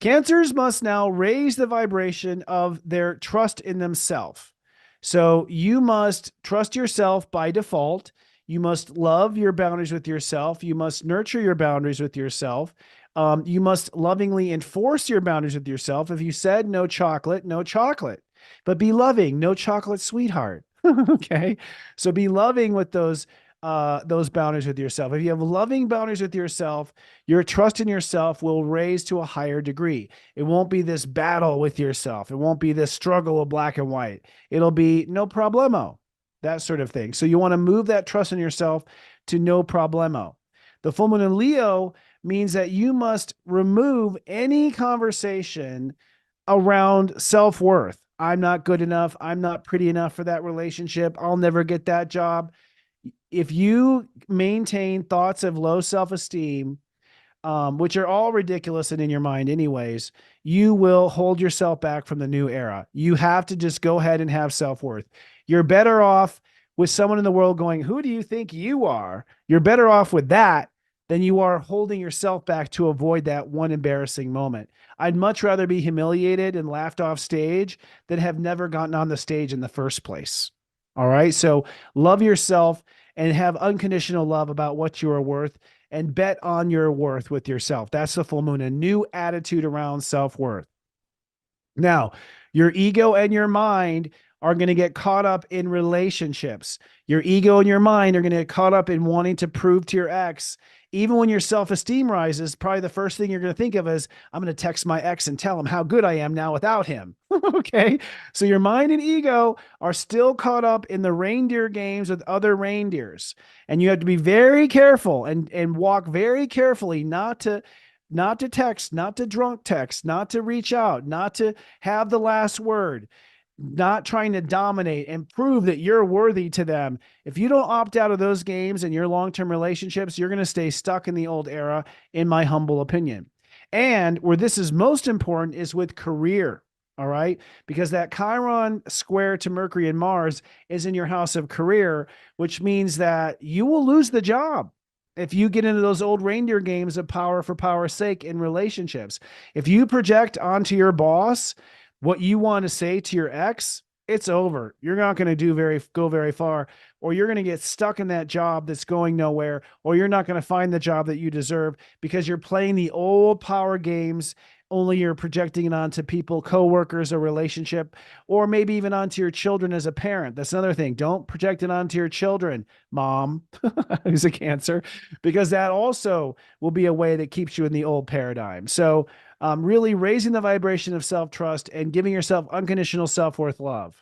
Cancers must now raise the vibration of their trust in themselves. So you must trust yourself by default. You must love your boundaries with yourself. You must nurture your boundaries with yourself. You must lovingly enforce your boundaries with yourself. If you said no chocolate, no chocolate, but be loving, no chocolate, sweetheart. Okay. So be loving with those boundaries with yourself. If you have loving boundaries with yourself, your trust in yourself will raise to a higher degree. It won't be this battle with yourself. It won't be this struggle of black and white. It'll be no problemo, that sort of thing. So you want to move that trust in yourself to no problemo. The full moon in Leo means that you must remove any conversation around self-worth. I'm not good enough. I'm not pretty enough for that relationship. I'll never get that job. If you maintain thoughts of low self-esteem, which are all ridiculous and in your mind anyways, you will hold yourself back from the new era. You have to just go ahead and have self-worth. You're better off with someone in the world going, who do you think you are? You're better off with that than you are holding yourself back to avoid that one embarrassing moment. I'd much rather be humiliated and laughed off stage than have never gotten on the stage in the first place. All right. So love yourself and have unconditional love about what you are worth and bet on your worth with yourself. That's the full moon, a new attitude around self-worth. Now, your ego and your mind are going to get caught up in relationships. Your ego and your mind are going to get caught up in wanting to prove to your ex. Even when your self-esteem rises, probably the first thing you're going to think of is, I'm going to text my ex and tell him how good I am now without him. Okay. So your mind and ego are still caught up in the reindeer games with other reindeers. And you have to be very careful and walk very carefully not to text, not to drunk text, not to reach out, not to have the last word, not trying to dominate and prove that you're worthy to them. If you don't opt out of those games in your long-term relationships, you're going to stay stuck in the old era, in my humble opinion. And where this is most important is with career. All right. Because that Chiron square to Mercury and Mars is in your house of career, which means that you will lose the job if you get into those old reindeer games of power for power's sake in relationships. If you project onto your boss what you want to say to your ex, it's over. You're not going to go very far, or you're going to get stuck in that job that's going nowhere, or you're not going to find the job that you deserve because you're playing the old power games. Only you're projecting it onto people, coworkers, a relationship, or maybe even onto your children as a parent. That's another thing. Don't project it onto your children, mom, who's a Cancer, because that also will be a way that keeps you in the old paradigm. So really raising the vibration of self-trust and giving yourself unconditional self-worth love.